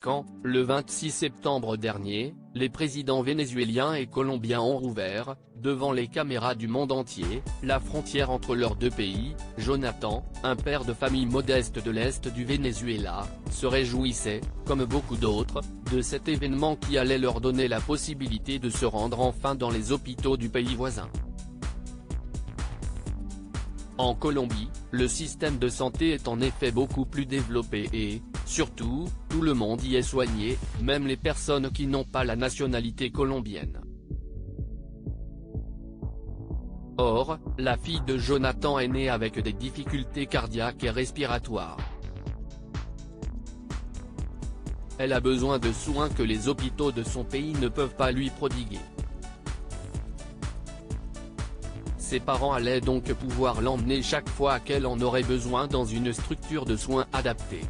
ans, le 26 septembre dernier, les présidents vénézuéliens et colombiens ont rouvert, devant les caméras du monde entier, la frontière entre leurs deux pays. Jonathan, un père de famille modeste de l'est du Venezuela, se réjouissait, comme beaucoup d'autres, de cet événement qui allait leur donner la possibilité de se rendre enfin dans les hôpitaux du pays voisin. En Colombie, le système de santé est en effet beaucoup plus développé et, surtout, tout le monde y est soigné, même les personnes qui n'ont pas la nationalité colombienne. Or, la fille de Jonathan est née avec des difficultés cardiaques et respiratoires. Elle a besoin de soins que les hôpitaux de son pays ne peuvent pas lui prodiguer. Ses parents allaient donc pouvoir l'emmener chaque fois qu'elle en aurait besoin dans une structure de soins adaptée.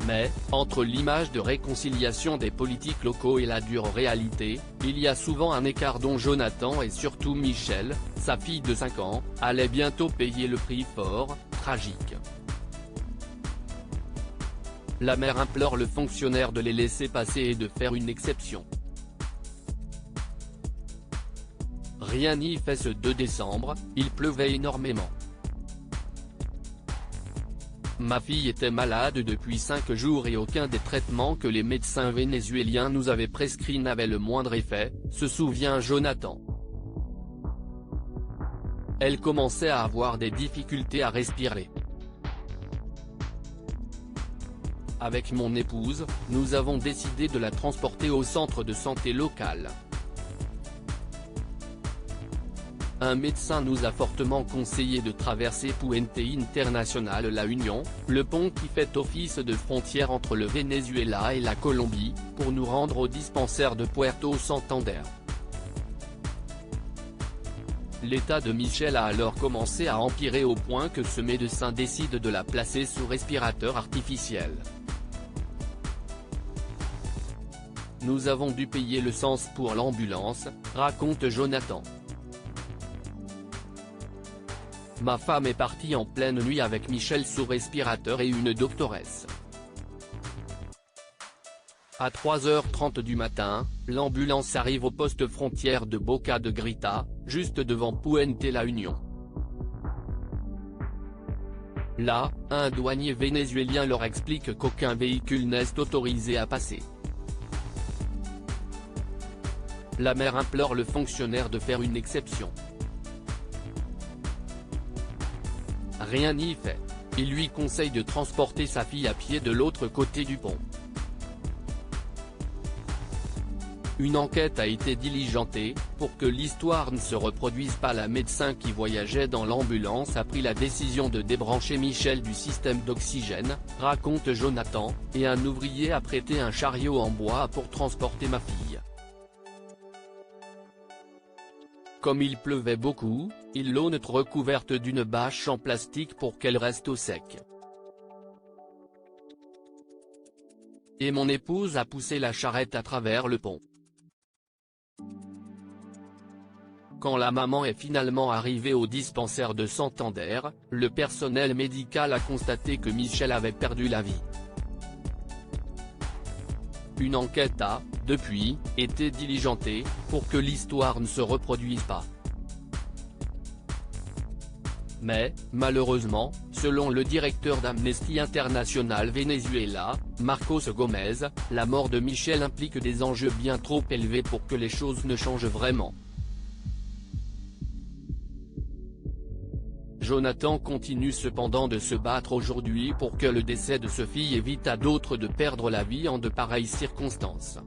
Mais, entre l'image de réconciliation des politiques locaux et la dure réalité, il y a souvent un écart dont Jonathan et surtout Michelle, sa fille de 5 ans, allaient bientôt payer le prix fort, tragique. La mère implore le fonctionnaire de les laisser passer et de faire une exception. Rien n'y fait. Ce 2 décembre, il pleuvait énormément. Ma fille était malade depuis 5 jours et aucun des traitements que les médecins vénézuéliens nous avaient prescrits n'avait le moindre effet, se souvient Jonathan. Elle commençait à avoir des difficultés à respirer. Avec mon épouse, nous avons décidé de la transporter au centre de santé local. Un médecin nous a fortement conseillé de traverser Puente Internacional La Union, le pont qui fait office de frontière entre le Venezuela et la Colombie, pour nous rendre au dispensaire de Puerto Santander. L'état de Michelle a alors commencé à empirer au point que ce médecin décide de la placer sous respirateur artificiel. Nous avons dû payer le sens pour l'ambulance, raconte Jonathan. Ma femme est partie en pleine nuit avec Michelle sous respirateur et une doctoresse. À 3h30 du matin, l'ambulance arrive au poste frontière de Boca de Grita, juste devant Puente La Union. Là, un douanier vénézuélien leur explique qu'aucun véhicule n'est autorisé à passer. La mère implore le fonctionnaire de faire une exception. Rien n'y fait. Il lui conseille de transporter sa fille à pied de l'autre côté du pont. Une enquête a été diligentée, pour que l'histoire ne se reproduise pas. La médecin qui voyageait dans l'ambulance a pris la décision de débrancher Michelle du système d'oxygène, raconte Jonathan, et un ouvrier a prêté un chariot en bois pour transporter ma fille. Comme il pleuvait beaucoup, ils l'ont recouverte d'une bâche en plastique pour qu'elle reste au sec. Et mon épouse a poussé la charrette à travers le pont. Quand la maman est finalement arrivée au dispensaire de Santander, le personnel médical a constaté que Michelle avait perdu la vie. Une enquête a, depuis, été diligentée, pour que l'histoire ne se reproduise pas. Mais, malheureusement, selon le directeur d'Amnesty International Venezuela, Marcos Gomez, la mort de Michelle implique des enjeux bien trop élevés pour que les choses ne changent vraiment. Jonathan continue cependant de se battre aujourd'hui pour que le décès de sa fille évite à d'autres de perdre la vie en de pareilles circonstances.